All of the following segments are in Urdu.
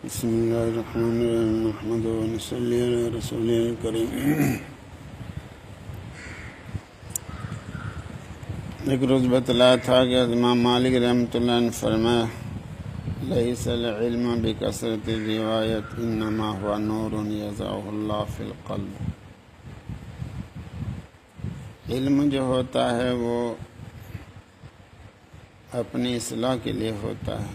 بسم اللہ الرحمن الرحیم نحمدہ و نصلی علی رسولہ الکریم۔ ایک روز بتلایا تھا کہ امام مالک رحمۃ اللہ نے فرمایا لیس العلم بکثرت الروایت انما هو نور یضعہ اللہ فی القلب۔ علم جو ہوتا ہے وہ اپنی اصلاح کے لیے ہوتا ہے۔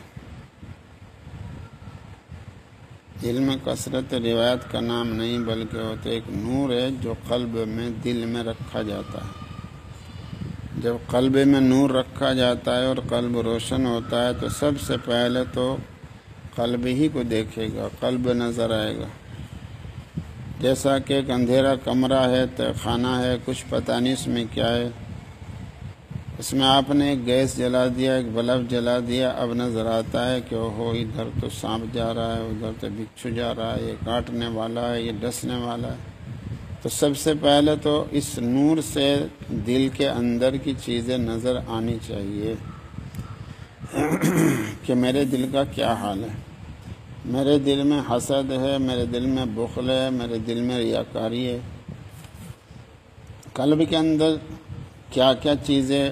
علم کثرت روایت کا نام نہیں بلکہ وہ تو ایک نور ہے جو قلب میں دل میں رکھا جاتا ہے۔ جب قلب میں نور رکھا جاتا ہے اور قلب روشن ہوتا ہے تو سب سے پہلے تو قلب ہی کو دیکھے گا، قلب نظر آئے گا۔ جیسا کہ ایک اندھیرا کمرہ ہے، تو خانہ ہے، کچھ پتہ نہیں اس میں کیا ہے، اس میں آپ نے ایک گیس جلا دیا، ایک بلب جلا دیا، اب نظر آتا ہے کہ اوہو ادھر تو سانپ جا رہا ہے، ادھر تو بچھو جا رہا ہے، یہ کاٹنے والا ہے، یہ ڈسنے والا ہے۔ تو سب سے پہلے تو اس نور سے دل کے اندر کی چیزیں نظر آنی چاہیے کہ میرے دل کا کیا حال ہے۔ میرے دل میں حسد ہے، میرے دل میں بخل ہے، میرے دل میں ریاکاری ہے۔ قلب کے اندر کیا کیا چیزیں،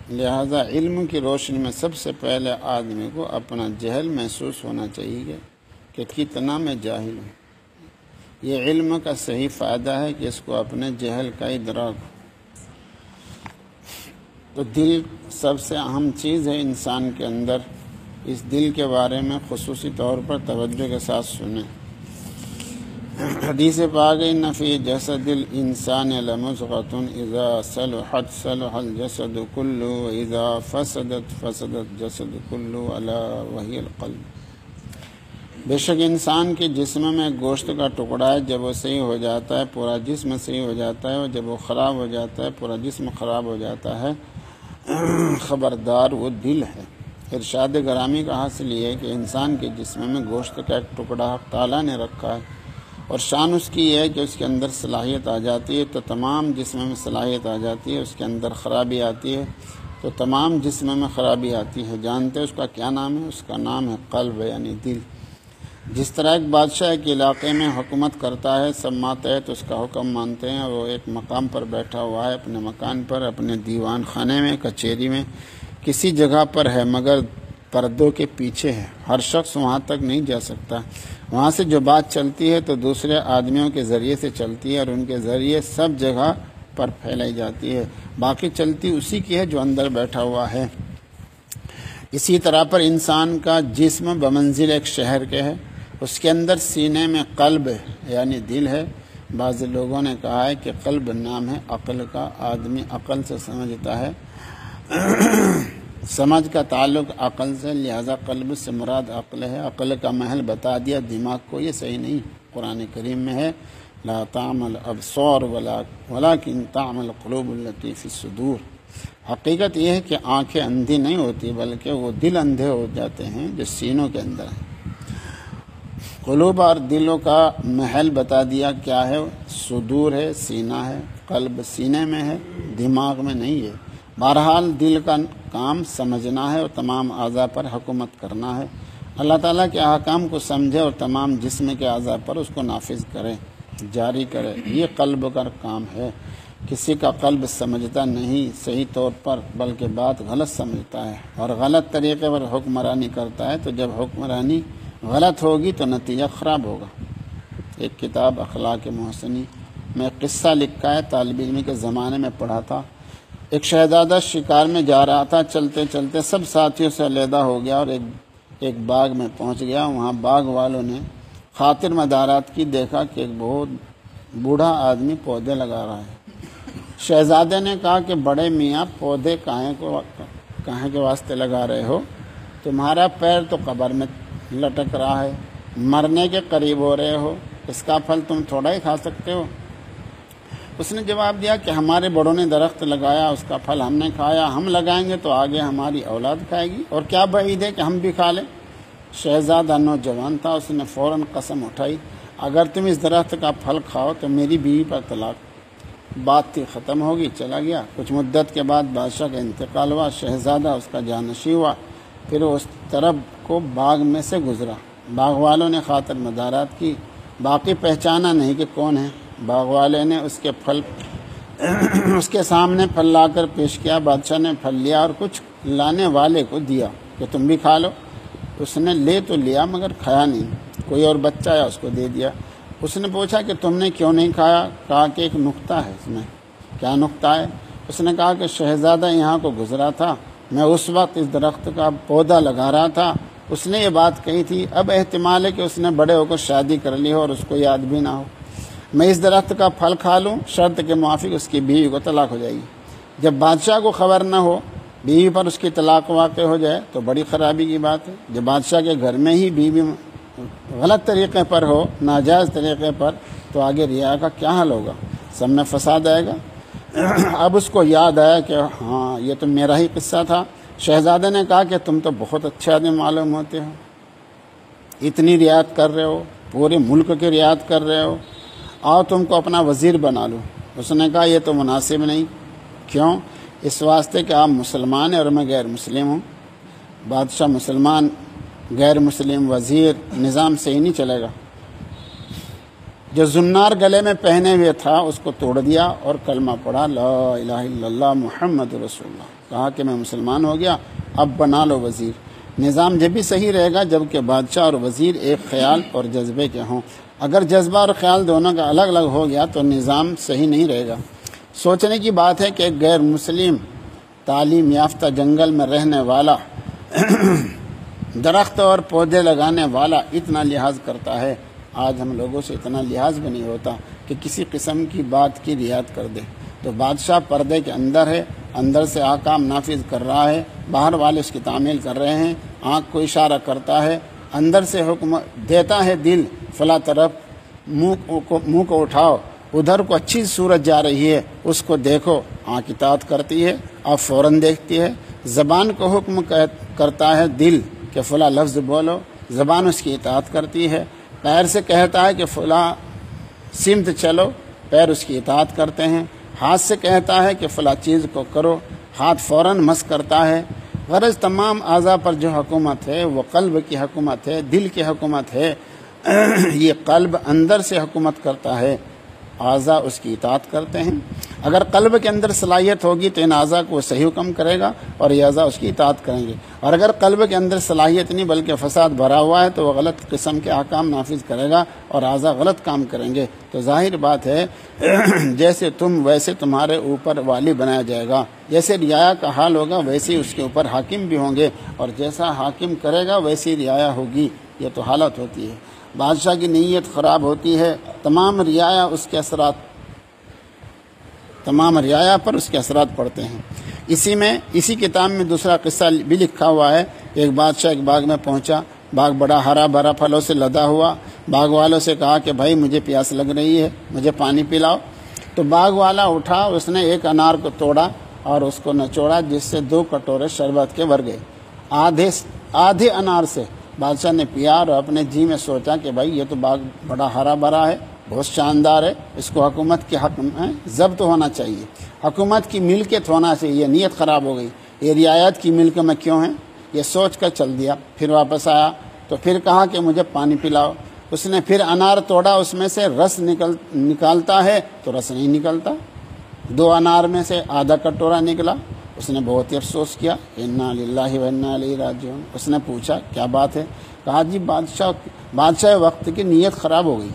لہذا علم کی روشنی میں سب سے پہلے آدمی کو اپنا جہل محسوس ہونا چاہیے کہ کتنا میں جاہل ہوں۔ یہ علم کا صحیح فائدہ ہے کہ اس کو اپنے جہل کا ادراک ہو۔ تو دل سب سے اہم چیز ہے انسان کے اندر۔ اس دل کے بارے میں خصوصی طور پر توجہ کے ساتھ سنیں۔ حدیث پاک ان فی جسد الانسان لمضغۃ اذا صلحت صلح الجسد كله واذا فسدت فسد الجسد كله الا وهي القلب۔ بے شک انسان کے جسم میں گوشت کا ٹکڑا ہے، جب وہ صحیح ہو جاتا ہے پورا جسم صحیح ہو جاتا ہے، اور جب وہ خراب ہو جاتا ہے پورا جسم خراب ہو جاتا ہے۔ خبردار وہ دل ہے۔ ارشاد گرامی کا حاصل یہ ہے کہ انسان کے جسم میں گوشت کا ایک ٹکڑا تعالیٰ نے رکھا ہے، اور شان اس کی یہ ہے کہ اس کے اندر صلاحیت آ جاتی ہے تو تمام جسم میں صلاحیت آ جاتی ہے، اس کے اندر خرابی آتی ہے تو تمام جسم میں خرابی آتی ہے۔ جانتے ہیں اس کا کیا نام ہے؟ اس کا نام ہے قلب، یعنی دل۔ جس طرح ایک بادشاہ ایک علاقے میں حکومت کرتا ہے، سب ماتحت اس کا حکم مانتے ہیں، اور وہ ایک مقام پر بیٹھا ہوا ہے، اپنے مکان پر، اپنے دیوان خانے میں، کچہری میں، کسی جگہ پر ہے مگر پردوں کے پیچھے ہے، ہر شخص وہاں تک نہیں جا سکتا۔ وہاں سے جو بات چلتی ہے تو دوسرے آدمیوں کے ذریعے سے چلتی ہے، اور ان کے ذریعے سب جگہ پر پھیلائی جاتی ہے، باقی چلتی اسی کی ہے جو اندر بیٹھا ہوا ہے۔ اسی طرح پر انسان کا جسم بمنزل ایک شہر کے ہے، اس کے اندر سینے میں قلب یعنی دل ہے۔ بعض لوگوں نے کہا ہے کہ قلب نام ہے عقل کا، آدمی عقل سے سمجھتا ہے، سمجھ کا تعلق عقل سے، لہذا قلب سے مراد عقل ہے۔ عقل کا محل بتا دیا دماغ کو، یہ صحیح نہیں۔ قرآن کریم میں ہے لا تعمل الابصار ولکن تعمل القلوب التي في الصدور۔ حقیقت یہ ہے کہ آنکھیں اندھی نہیں ہوتی بلکہ وہ دل اندھے ہو جاتے ہیں جو سینوں کے اندر ہیں۔ قلوب اور دلوں کا محل بتا دیا کیا ہے، صدور ہے، سینہ ہے۔ قلب سینے میں ہے، دماغ میں نہیں ہے۔ بہرحال دل کا کام سمجھنا ہے اور تمام اعضاء پر حکومت کرنا ہے۔ اللہ تعالیٰ کے احکام کو سمجھے اور تمام جسم کے اعضاء پر اس کو نافذ کرے، جاری کرے، یہ قلب کا کام ہے۔ کسی کا قلب سمجھتا نہیں صحیح طور پر بلکہ بات غلط سمجھتا ہے اور غلط طریقے پر حکمرانی کرتا ہے، تو جب حکمرانی غلط ہوگی تو نتیجہ خراب ہوگا۔ ایک کتاب اخلاق محسنی میں قصہ لکھا ہے، طالب علم کے زمانے میں پڑھا تھا۔ ایک شہزادہ شکار میں جا رہا تھا، چلتے چلتے سب ساتھیوں سے علیحدہ ہو گیا اور ایک باغ میں پہنچ گیا۔ وہاں باغ والوں نے خاطر مدارات کی، دیکھا کہ ایک بہت بوڑھا آدمی پودے لگا رہا ہے۔ شہزادے نے کہا کہ بڑے میاں پودے کاہے کے واسطے لگا رہے ہو؟ تمہارا پیر تو قبر میں لٹک رہا ہے، مرنے کے قریب ہو رہے ہو، اس کا پھل تم تھوڑا ہی کھا سکتے ہو؟ اس نے جواب دیا کہ ہمارے بڑوں نے درخت لگایا، اس کا پھل ہم نے کھایا، ہم لگائیں گے تو آگے ہماری اولاد کھائے گی، اور کیا بعید ہے کہ ہم بھی کھا لیں۔ شہزادہ نوجوان تھا، اس نے فوراً قسم اٹھائی اگر تم اس درخت کا پھل کھاؤ تو میری بیوی پر طلاق۔ بات تھی ختم ہوگی، چلا گیا۔ کچھ مدت کے بعد بادشاہ کا انتقال ہوا، شہزادہ اس کا جانشین ہوا، پھر اس طرف کو باغ میں سے گزرا، باغ والوں نے خاطر مدارات کی، باقی پہچانا نہیں کہ کون ہے۔ باغ والے نے اس کے پھل اس کے سامنے پھل لا کر پیش کیا، بادشاہ نے پھل لیا اور کچھ لانے والے کو دیا کہ تم بھی کھا لو۔ اس نے لے تو لیا مگر کھایا نہیں۔ کوئی اور بچہ آیا، اس کو دے دیا۔ اس نے پوچھا کہ تم نے کیوں نہیں کھایا؟ کہا کہ ایک نکتہ ہے اس میں۔ کیا نکتہ ہے؟ اس نے کہا کہ شہزادہ یہاں کو گزرا تھا، میں اس وقت اس درخت کا پودا لگا رہا تھا، اس نے یہ بات کہی تھی، اب احتمال ہے کہ اس نے بڑے ہو کر شادی کر لی ہو اور اس کو یاد بھی نہ ہو۔ میں اس درخت کا پھل کھا لوں، شرط کے موافق اس کی بیوی کو طلاق ہو جائے گی۔ جب بادشاہ کو خبر نہ ہو، بیوی پر اس کی طلاق واقع ہو جائے تو بڑی خرابی کی بات ہے۔ جب بادشاہ کے گھر میں ہی بیوی غلط طریقے پر ہو، ناجائز طریقے پر، تو آگے رعایا کا کیا حال ہوگا؟ سب میں فساد آئے گا۔ اب اس کو یاد آیا کہ ہاں یہ تو میرا ہی قصہ تھا۔ شہزادے نے کہا کہ تم تو بہت اچھے آدمی معلوم ہوتے ہو، اتنی رعایت کر رہے ہو، پورے ملک کی رعایت کر رہے ہو، آؤ تم کو اپنا وزیر بنا لو۔ اس نے کہا یہ تو مناسب نہیں۔ کیوں؟ اس واسطے کہ آپ مسلمان ہیں اور میں غیر مسلم ہوں۔ بادشاہ مسلمان، غیر مسلم وزیر، نظام صحیح نہیں چلے گا۔ جو زنار گلے میں پہنے ہوئے تھا اس کو توڑ دیا اور کلمہ پڑھا، لا الہ الا اللہ محمد رسول اللہ، کہا کہ میں مسلمان ہو گیا، اب بنا لو وزیر۔ نظام جب بھی صحیح رہے گا جب کہ بادشاہ اور وزیر ایک خیال اور جذبے کے ہوں۔ اگر جذبہ اور خیال دونوں کا الگ الگ ہو گیا تو نظام صحیح نہیں رہے گا۔ سوچنے کی بات ہے کہ ایک غیر مسلم تعلیم یافتہ جنگل میں رہنے والا درخت اور پودے لگانے والا اتنا لحاظ کرتا ہے، آج ہم لوگوں سے اتنا لحاظ بھی نہیں ہوتا کہ کسی قسم کی بات کی رعایت کر دے۔ تو بادشاہ پردے کے اندر ہے، اندر سے احکام نافذ کر رہا ہے، باہر والے اس کی تعمیل کر رہے ہیں، آنکھ کو اشارہ کرتا ہے، اندر سے حکم دیتا ہے دل، فلاں طرف منہ کو اٹھاؤ، ادھر کو اچھی صورت جا رہی ہے اس کو دیکھو، آنکھ اطاعت کرتی ہے، آپ فوراً دیکھتی ہے۔ زبان کو حکم کرتا ہے دل کہ فلاں لفظ بولو، زبان اس کی اطاعت کرتی ہے۔ پیر سے کہتا ہے کہ فلاں سمت چلو، پیر اس کی اطاعت کرتے ہیں۔ ہاتھ سے کہتا ہے کہ فلاں چیز کو کرو، ہاتھ فوراً مس کرتا ہے۔ غرض تمام اعضاء پر جو حکومت ہے وہ قلب کی حکومت ہے، دل کی حکومت ہے۔ یہ قلب اندر سے حکومت کرتا ہے، اعضاء اس کی اطاعت کرتے ہیں۔ اگر قلب کے اندر صلاحیت ہوگی تو ان اعضاء کو صحیح حکم کرے گا اور یہ اعضاء اس کی اطاعت کریں گے، اور اگر قلب کے اندر صلاحیت نہیں بلکہ فساد بھرا ہوا ہے تو وہ غلط قسم کے احکام نافذ کرے گا اور اعضاء غلط کام کریں گے۔ تو ظاہر بات ہے جیسے تم ویسے تمہارے اوپر والی بنایا جائے گا، جیسے رعایا کا حال ہوگا ویسے اس کے اوپر حاکم بھی ہوں گے، اور جیسا حاکم کرے گا ویسی رعایا ہوگی۔ یہ تو حالت ہوتی ہے۔ بادشاہ کی نیت خراب ہوتی ہے، تمام رعایا پر اس کے اثرات پڑتے ہیں۔ اسی کتاب میں دوسرا قصہ بھی لکھا ہوا ہے۔ ایک بادشاہ ایک باغ میں پہنچا، باغ بڑا ہرا بھرا پھلوں سے لدا ہوا۔ باغ والوں سے کہا کہ بھائی مجھے پیاس لگ رہی ہے، مجھے پانی پلاؤ۔ تو باغ والا اٹھا، اس نے ایک انار کو توڑا اور اس کو نچوڑا، جس سے 2 کٹورے شربت کے بھر گئے۔ آدھے انار سے بادشاہ نے پیا اور اپنے جی میں سوچا کہ بھائی یہ تو باغ بڑا ہرا بھرا ہے، بہت شاندار ہے، اس کو حکومت کے حق میں ضبط ہونا چاہیے، حکومت کی ملکیت ہونا چاہیے۔ یہ نیت خراب ہو گئی، یہ رعایت کی ملک میں کیوں ہے، یہ سوچ کر چل دیا۔ پھر واپس آیا تو پھر کہا کہ مجھے پانی پلاؤ۔ اس نے پھر انار توڑا، اس میں سے رس نکالتا ہے تو رس نہیں نکلتا، 2 انار میں سے آدھا کٹورا نکلا۔ اس نے بہت ہی افسوس کیا، انا للہ و انا الیہ راجعون۔ اس نے پوچھا کیا بات ہے؟ کہا جی بادشاہ وقت کی نیت خراب ہو گئی،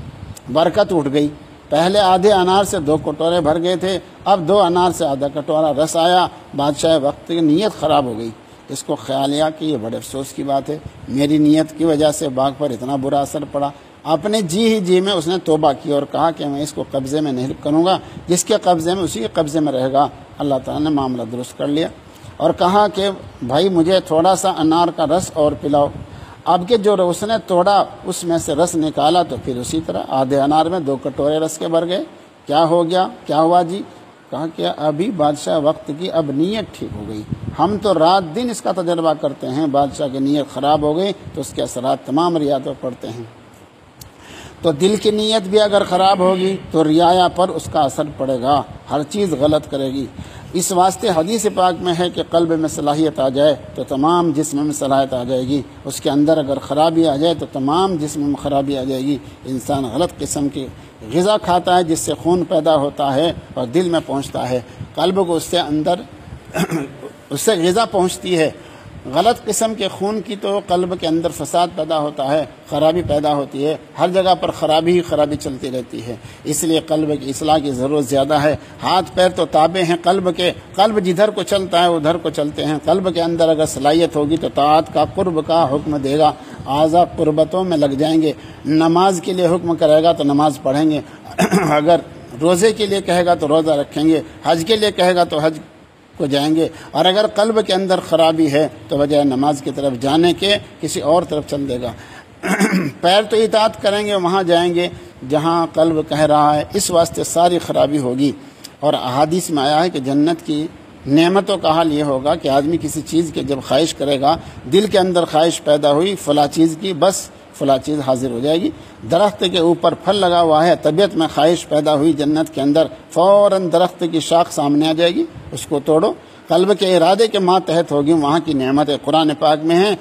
برکت اٹھ گئی۔ پہلے آدھے انار سے 2 کٹورے بھر گئے تھے، اب 2 انار سے آدھا کٹورا رس آیا، بادشاہ وقت کی نیت خراب ہو گئی۔ اس کو خیال آیا کہ یہ بڑے افسوس کی بات ہے، میری نیت کی وجہ سے باغ پر اتنا برا اثر پڑا۔ اپنے جی میں اس نے توبہ کی اور کہا کہ میں اس کو قبضے میں نہیں کروں گا، جس کے قبضے میں اسی کے قبضے میں رہے گا۔ اللہ تعالیٰ نے معاملہ درست کر لیا اور کہا کہ بھائی مجھے تھوڑا سا انار کا رس اور پلاؤ۔ اب کہ جو اس نے توڑا اس میں سے رس نکالا تو پھر اسی طرح آدھے انار میں 2 کٹورے رس کے بھر گئے۔ کیا ہو گیا، کیا ہوا جی؟ کہا کہ ابھی بادشاہ وقت کی اب نیت ٹھیک ہو گئی، ہم تو رات دن اس کا تجربہ کرتے ہیں، بادشاہ کی نیت خراب ہو گئی تو اس کے اثرات تمام رعایتوں پر پڑتے ہیں۔ تو دل کی نیت بھی اگر خراب ہوگی تو رعایا پر اس کا اثر پڑے گا، ہر چیز غلط کرے گی۔ اس واسطے حدیث پاک میں ہے کہ قلب میں صلاحیت آ جائے تو تمام جسم میں صلاحیت آ جائے گی، اس کے اندر اگر خرابی آ جائے تو تمام جسم میں خرابی آ جائے گی۔ انسان غلط قسم کی غذا کھاتا ہے جس سے خون پیدا ہوتا ہے اور دل میں پہنچتا ہے، قلب کو اس سے اندر اس سے غذا پہنچتی ہے، غلط قسم کے خون کی تو قلب کے اندر فساد پیدا ہوتا ہے، خرابی پیدا ہوتی ہے، ہر جگہ پر خرابی ہی خرابی چلتی رہتی ہے۔ اس لیے قلب کی اصلاح کی ضرورت زیادہ ہے۔ ہاتھ پیر تو تابع ہیں قلب کے، قلب جدھر کو چلتا ہے ادھر کو چلتے ہیں۔ قلب کے اندر اگر صلاحیت ہوگی تو طاعت کا قرب کا حکم دے گا، اعضاء قربتوں میں لگ جائیں گے۔ نماز کے لیے حکم کرے گا تو نماز پڑھیں گے، اگر روزے کے لیے کہے گا تو روزہ رکھیں گے، حج کے لیے کہے گا تو حج کو جائیں گے۔ اور اگر قلب کے اندر خرابی ہے تو بجائے نماز کی طرف جانے کے کسی اور طرف چل دے گا۔ پیر تو اطاعت کریں گے، وہاں جائیں گے جہاں قلب کہہ رہا ہے، اس واسطے ساری خرابی ہوگی۔ اور احادیث میں آیا ہے کہ جنت کی نعمتوں کا حال یہ ہوگا کہ آدمی کسی چیز کے جب خواہش کرے گا، دل کے اندر خواہش پیدا ہوئی فلاں چیز کی، بس فلاں چیز حاضر ہو جائے گی۔ درخت کے اوپر پھل لگا ہوا ہے، طبیعت میں خواہش پیدا ہوئی جنت کے اندر، فوراً درخت کی شاخ سامنے آ جائے گی، اس کو توڑو۔ قلب کے ارادے کے ماتحت ہوگی وہاں کی نعمت۔ قرآن پاک میں ہے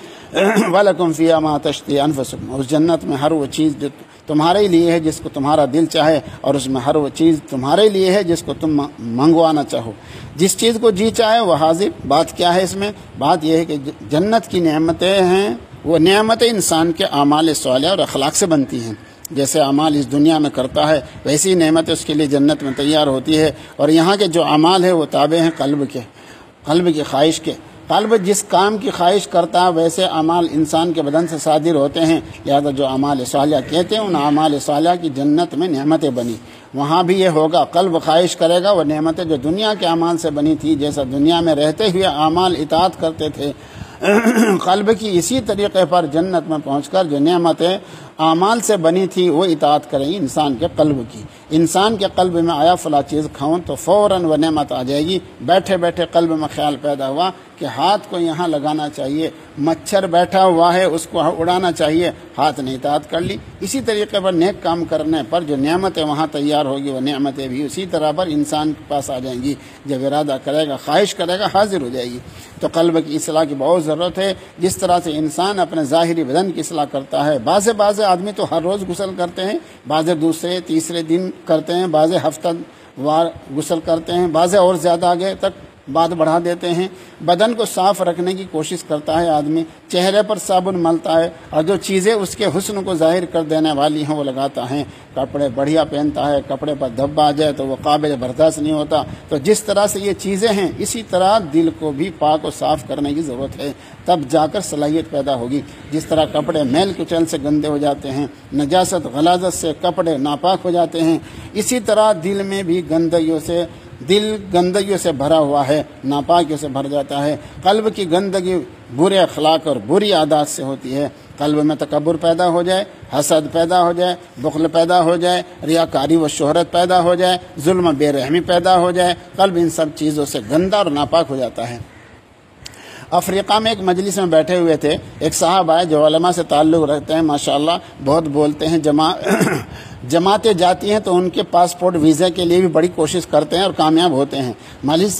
وَلَكُمْ فِيهَا مَا تَشْتَهِي أَنفُسُكُمْ، اس جنت میں ہر وہ چیز جو تمہارے لیے ہے جس کو تمہارا دل چاہے، اور اس میں ہر وہ چیز تمہارے لیے ہے جس کو تم منگوانا چاہو، جس چیز کو جی چاہے وہ حاضر۔ بات کیا ہے اس میں؟ بات یہ ہے کہ جنت کی نعمتیں ہیں، وہ نعمتیں انسان کے اعمال صالحہ اور اخلاق سے بنتی ہیں۔ جیسے اعمال اس دنیا میں کرتا ہے ویسی نعمت اس کے لیے جنت میں تیار ہوتی ہے۔ اور یہاں کے جو اعمال ہیں وہ تابع ہیں قلب کے، قلب کی خواہش کے۔ قلب جس کام کی خواہش کرتا ہے ویسے اعمال انسان کے بدن سے صادر ہوتے ہیں، لہذا جو اعمال صالحہ کہتے ہیں ان اعمال صالحہ کی جنت میں نعمتیں بنی۔ وہاں بھی یہ ہوگا، قلب خواہش کرے گا وہ نعمتیں جو دنیا کے اعمال سے بنی تھی، جیسا دنیا میں رہتے ہوئے اعمال اطاعت کرتے تھے، قلب کی اسی طریقے پر جنت میں پہنچ کر جو نعمتیں اعمال سے بنی تھی وہ اطاعت کریں گی انسان کے قلب کی۔ انسان کے قلب میں آیا فلاں چیز کھاؤں تو فوراً وہ نعمت آ جائے گی۔ بیٹھے بیٹھے قلب میں خیال پیدا ہوا کہ ہاتھ کو یہاں لگانا چاہیے، مچھر بیٹھا ہوا ہے اس کو اڑانا چاہیے، ہاتھ نے اطاعت کر لی۔ اسی طریقے پر نیک کام کرنے پر جو نعمتیں وہاں تیار ہوگی وہ نعمتیں بھی اسی طرح پر انسان کے پاس آ جائیں گی۔ جب ارادہ کرے گا، خواہش کرے گا، حاضر ہو جائے گی۔ تو قلب کی اصلاح کی بہت ضرورت ہے، جس طرح سے انسان اپنے ظاہری بدن کی اصلاح کرتا ہے۔ بعض آدمی تو ہر روز غسل کرتے ہیں، بعض دوسرے تیسرے دن کرتے ہیں، بعض ہفتہ وار غسل کرتے ہیں، بعض اور زیادہ آگے تک بات بڑھا دیتے ہیں۔ بدن کو صاف رکھنے کی کوشش کرتا ہے آدمی، چہرے پر صابن ملتا ہے اور جو چیزیں اس کے حسن کو ظاہر کر دینے والی ہیں وہ لگاتا ہے۔ کپڑے بڑھیا پہنتا ہے، کپڑے پر دھبا آ جائے تو وہ قابل برداشت نہیں ہوتا۔ تو جس طرح سے یہ چیزیں ہیں اسی طرح دل کو بھی پاک و صاف کرنے کی ضرورت ہے، تب جا کر صلاحیت پیدا ہوگی۔ جس طرح کپڑے میل کچل سے گندے ہو جاتے ہیں، نجاست غلاظت سے کپڑے ناپاک ہو جاتے ہیں، اسی طرح دل میں بھی دل گندگیوں سے بھرا ہوا ہے، ناپاکیوں سے بھر جاتا ہے۔ قلب کی گندگی برے اخلاق اور بری عادات سے ہوتی ہے۔ قلب میں تکبر پیدا ہو جائے، حسد پیدا ہو جائے، بخل پیدا ہو جائے، ریاکاری و شہرت پیدا ہو جائے، ظلم و بے رحمی پیدا ہو جائے، قلب ان سب چیزوں سے گندا اور ناپاک ہو جاتا ہے۔ افریقہ میں ایک مجلس میں بیٹھے ہوئے تھے، ایک صاحب آئے جو علماء سے تعلق رکھتے ہیں، ماشاءاللہ بہت بولتے ہیں، جماعتیں جاتی ہیں تو ان کے پاسپورٹ ویزا کے لیے بھی بڑی کوشش کرتے ہیں اور کامیاب ہوتے ہیں۔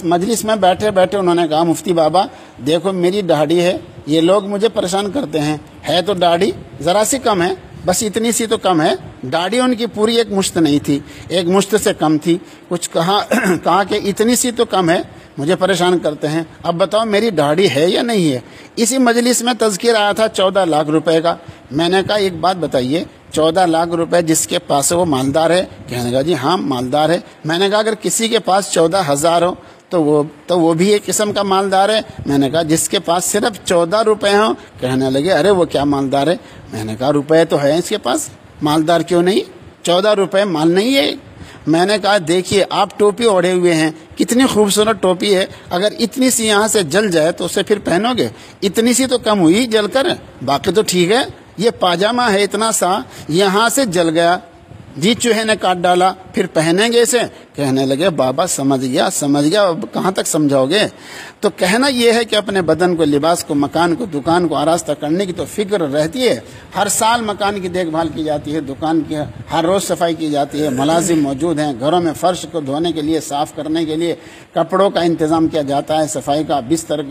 مجلس میں بیٹھے بیٹھے انہوں نے کہا، مفتی بابا دیکھو میری داڑھی ہے، یہ لوگ مجھے پریشان کرتے ہیں، ہے تو داڑھی ذرا سی کم ہے، بس اتنی سی تو کم ہے۔ داڑھی ان کی پوری ایک مشت نہیں تھی، ایک مشت سے کم تھی۔ کچھ کہا کہ اتنی سی تو کم ہے، مجھے پریشان کرتے ہیں، اب بتاؤ میری داڑھی ہے یا نہیں ہے۔ اسی مجلس میں تذکر آیا تھا 14 لاکھ روپے کا۔ میں نے کہا ایک بات بتائیے، 14 لاکھ روپے جس کے پاس ہے وہ مالدار ہے؟ کہنے لگا جی ہاں مالدار ہے۔ میں نے کہا اگر کسی کے پاس 14,000 ہو تو وہ بھی ایک قسم کا مالدار ہے؟ میں نے کہا جس کے پاس صرف 14 روپے ہوں؟ کہنے لگے ارے وہ کیا مالدار ہے؟ میں نے کہا روپے تو ہے اس کے پاس، مالدار کیوں نہیں؟ 14 روپے مال نہیں ہے؟ میں نے کہا دیکھیے آپ ٹوپی اوڑھے ہوئے ہیں، کتنی خوبصورت ٹوپی ہے، اگر اتنی سی یہاں سے جل جائے تو اسے پھر پہنو گے؟ اتنی سی تو کم ہوئی جل کر، باقی تو ٹھیک ہے۔ یہ پاجامہ ہے اتنا سا، یہاں سے جل گیا، جی چوہے نے کاٹ ڈالا، پھر پہنیں گے اسے؟ کہنے لگے بابا سمجھ گیا اب کہاں تک سمجھاؤ گے؟ تو کہنا یہ ہے کہ اپنے بدن کو، لباس کو، مکان کو، دکان کو آراستہ کرنے کی تو فکر رہتی ہے، ہر سال مکان کی دیکھ بھال کی جاتی ہے، دکان کی ہر روز صفائی کی جاتی ہے، ملازم موجود ہیں، گھروں میں فرش کو دھونے کے لیے، صاف کرنے کے لیے کپڑوں کا انتظام کیا جاتا ہے، صفائی کا بستر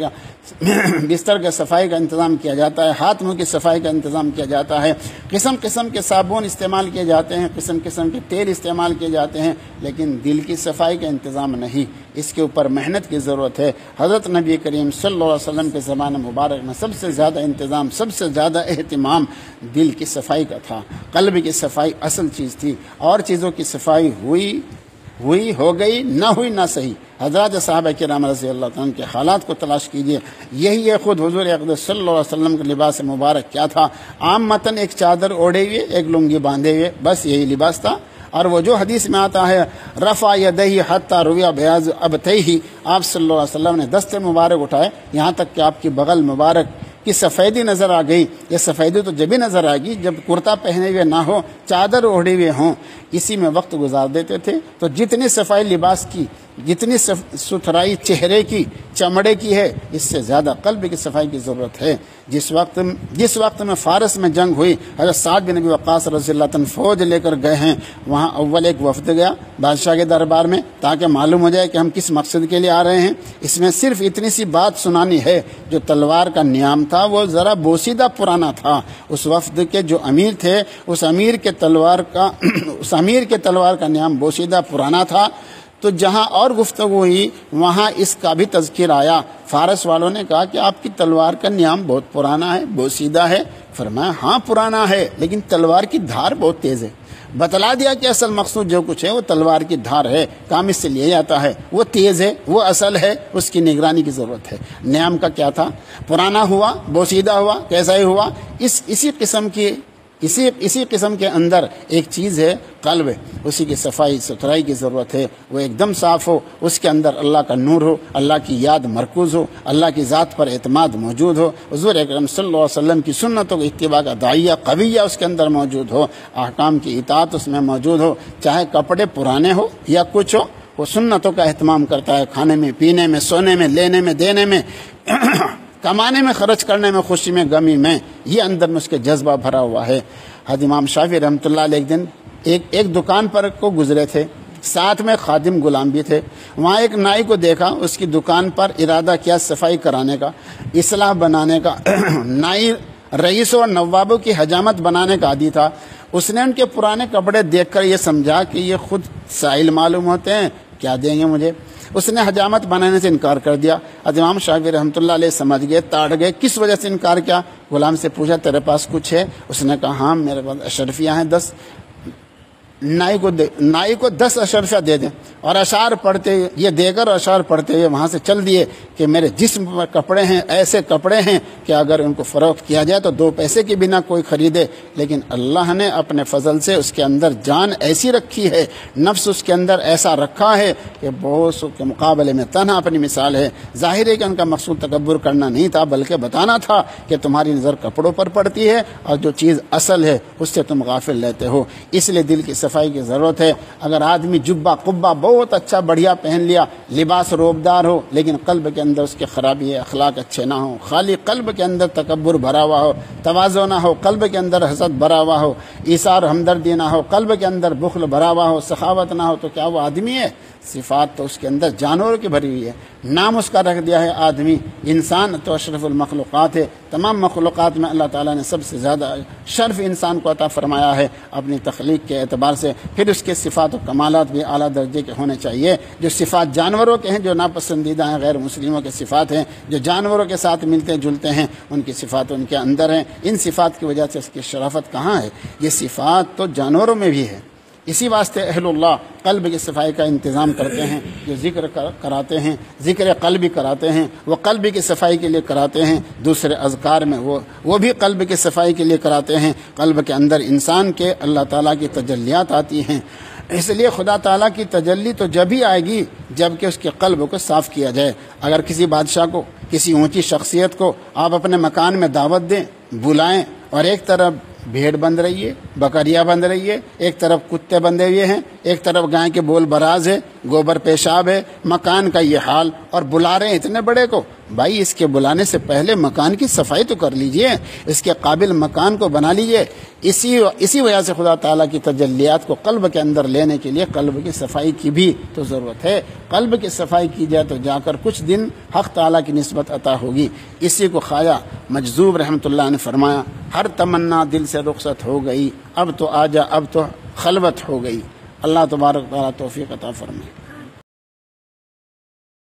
کا صفائی کا انتظام کیا جاتا ہے، ہاتھ منہ کی صفائی کا انتظام کیا جاتا ہے، قسم قسم کے صابن استعمال کیے جاتے ہیں، قسم قسم کے تیل استعمال کیے جاتے ہیں، لیکن دل کی صفائی کا انتظام نہیں، اس کے اوپر محنت کی ضرورت ہے۔ حضرت نبی کریم صلی اللہ علیہ وسلم کے زمانہ مبارک میں سب سے زیادہ انتظام، سب سے زیادہ اہتمام دل کی صفائی کا تھا، قلب کی صفائی اصل چیز تھی، اور چیزوں کی صفائی ہوئی ہو گئی، نہ ہوئی نہ صحیح۔ حضرات صحابہ کرام رضی اللہ عنہ کے حالات کو تلاش کیجئے، یہی ہے خود حضور اقدس صلی اللہ علیہ وسلم کا لباس مبارک کیا تھا؟ عام متن ایک چادر اوڑھے ہوئے، ایک لنگی باندھے ہوئے، بس یہی لباس تھا۔ اور وہ جو حدیث میں آتا ہے رفع یدیہ حتی رؤی بیاض ابطیہ، آپ صلی اللہ علیہ وسلم نے دست مبارک اٹھائے یہاں تک کہ آپ کی بغل مبارک کی سفیدی نظر آ گئی۔ یہ سفیدی تو جبھی نظر آئے گی جب کرتا پہنے ہوئے نہ ہو، چادر اوڑھے ہوئے ہوں، اسی میں وقت گزار دیتے تھے۔ تو جتنی صفائی لباس کی، جتنی ستھرائی چہرے کی، چمڑے کی ہے، اس سے زیادہ قلب کی صفائی کی ضرورت ہے۔ جس وقت میں فارس میں جنگ ہوئی، حضرت سعد بن ابی وقاص رضی اللہ عنہ فوج لے کر گئے ہیں، وہاں اول ایک وفد گیا بادشاہ کے دربار میں تاکہ معلوم ہو جائے کہ ہم کس مقصد کے لیے آ رہے ہیں۔ اس میں صرف اتنی سی بات سنانی ہے، جو تلوار کا نیام تھا وہ ذرا بوسیدہ پرانا تھا۔ اس وفد کے جو امیر تھے، اس امیر کے تلوار کا نیام بوسیدہ پرانا تھا۔ تو جہاں اور گفتگو ہوئی وہاں اس کا بھی تذکر آیا۔ فارس والوں نے کہا کہ آپ کی تلوار کا نیام بہت پرانا ہے، بوسیدہ ہے۔ فرمایا ہاں پرانا ہے، لیکن تلوار کی دھار بہت تیز ہے۔ بتلا دیا کہ اصل مقصود جو کچھ ہے وہ تلوار کی دھار ہے، کام اس سے لیا جاتا ہے، وہ تیز ہے، وہ اصل ہے، اس کی نگرانی کی ضرورت ہے۔ نیام کا کیا تھا؟ پرانا ہوا، بوسیدہ ہوا، کیسا ہی ہوا۔ اسی قسم کے اندر ایک چیز ہے قلب، اسی کی صفائی ستھرائی کی ضرورت ہے، وہ ایک دم صاف ہو، اس کے اندر اللہ کا نور ہو، اللہ کی یاد مرکوز ہو، اللہ کی ذات پر اعتماد موجود ہو، حضور اکرم صلی اللہ علیہ وسلم کی سنتوں کی اتباع کا داعیہ قویہ اس کے اندر موجود ہو، احکام کی اطاعت اس میں موجود ہو، چاہے کپڑے پرانے ہو یا کچھ ہو، وہ سنتوں کا اہتمام کرتا ہے، کھانے میں، پینے میں، سونے میں، لینے میں، دینے میں کمانے میں، خرچ کرنے میں، خوشی میں، غمی میں، یہ اندر میں اس کے جذبہ بھرا ہوا ہے۔ حضرت امام شافعی رحمۃ اللہ علیہ ایک دن ایک دکان پر کو گزرے تھے، ساتھ میں خادم غلام بھی تھے۔ وہاں ایک نائی کو دیکھا، اس کی دکان پر ارادہ کیا صفائی کرانے کا، اصلاح بنانے کا۔ نائی رئیسوں اور نوابوں کی حجامت بنانے کا عادی تھا۔ اس نے ان کے پرانے کپڑے دیکھ کر یہ سمجھا کہ یہ خود سائل معلوم ہوتے ہیں، کیا دیں گے مجھے۔ اس نے حجامت بنانے سے انکار کر دیا۔ امام شافعی رحمۃ اللہ علیہ سمجھ گئے، تاڑ گئے، کس وجہ سے انکار کیا؟ غلام سے پوچھا تیرے پاس کچھ ہے؟ اس نے کہا ہاں میرے پاس اشرفیاں ہیں 10۔ نائی کو 10 اشرفیاں دے دیں، اور اشعار پڑھتے یہ دے کر اشعار پڑھتے ہوئے وہاں سے چل دیے کہ میرے جسم پر کپڑے ہیں، ایسے کپڑے ہیں کہ اگر ان کو فروخت کیا جائے تو 2 پیسے کے بنا کوئی خریدے، لیکن اللہ نے اپنے فضل سے اس کے اندر جان ایسی رکھی ہے، نفس اس کے اندر ایسا رکھا ہے کہ بہت کے مقابلے میں تنہا اپنی مثال ہے۔ ظاہر ہے کہ ان کا مقصود تکبر کرنا نہیں تھا، بلکہ بتانا تھا کہ تمہاری نظر کپڑوں پر پڑتی ہے اور جو چیز اصل ہے اس سے تم غافل رہتے ہو۔ اس لیے دل کی صفائی کی ضرورت ہے۔ اگر آدمی جبہ قبہ بہت اچھا بڑھیا پہن لیا، لباس روبدار ہو، لیکن قلب کے اندر اس کی خرابی ہے، اخلاق اچھے نہ ہو، خالی قلب کے اندر تکبر بھرا ہوا ہو، تواضع نہ ہو، قلب کے اندر حسد بھرا ہوا ہو، ایثار ہمدردی نہ ہو، قلب کے اندر بخل بھرا ہوا ہو، سخاوت نہ ہو، تو کیا وہ آدمی ہے؟ صفات تو اس کے اندر جانوروں کی بھری ہوئی ہے۔ نام اس کا رکھ دیا ہے آدمی، انسان تو اشرف المخلوقات ہے۔ تمام مخلوقات میں اللہ تعالیٰ نے سب سے زیادہ شرف انسان کو عطا فرمایا ہے اپنی تخلیق کے اعتبار سے۔ پھر اس کے صفات و کمالات بھی اعلیٰ درجے کے ہونے چاہیے۔ جو صفات جانوروں کے ہیں، جو ناپسندیدہ ہیں، غیر مسلموں کے صفات ہیں، جو جانوروں کے ساتھ ملتے جلتے ہیں، ان کی صفات ان کے اندر ہیں۔ ان صفات کی وجہ سے اس کی شرافت کہاں ہے؟ یہ صفات تو جانوروں میں بھی ہے۔ اسی واسطے اہل اللہ قلب کی صفائی کا انتظام کرتے ہیں، جو ذکر کراتے ہیں، ذکر قلبی کراتے ہیں، وہ قلب کی صفائی کے لیے کراتے ہیں۔ دوسرے اذکار میں وہ بھی قلب کی صفائی کے لیے کراتے ہیں۔ قلب کے اندر انسان کے اللہ تعالیٰ کی تجلیات آتی ہیں، اس لیے خدا تعالیٰ کی تجلی تو جب ہی آئے گی جب کہ اس کے قلب کو صاف کیا جائے۔ اگر کسی بادشاہ کو، کسی اونچی شخصیت کو آپ اپنے مکان میں دعوت دیں، بلائیں، اور ایک طرف بھیڑ بندھ رہی ہے، بکریاں بندھ رہی ہے، ایک طرف کتے بندھے ہوئے ہیں، ایک طرف گائے کے بول براز ہے، گوبر پیشاب ہے، مکان کا یہ حال، اور بلا رہے ہیں اتنے بڑے کو۔ بھائی اس کے بلانے سے پہلے مکان کی صفائی تو کر لیجئے، اس کے قابل مکان کو بنا لیجئے۔ اسی وجہ سے خدا تعالیٰ کی تجلیات کو قلب کے اندر لینے کے لیے قلب کی صفائی کی بھی تو ضرورت ہے۔ قلب کی صفائی کی جائے تو جا کر کچھ دن حق تعالیٰ کی نسبت عطا ہوگی۔ اسی کو خواجہ مجذوب رحمۃ اللہ نے فرمایا، ہر تمنا دل سے رخصت ہو گئی، اب تو آجا اب تو خلوت ہو گئی۔ اللہ تبارک تعالیٰ توفیق عطا فرمائے۔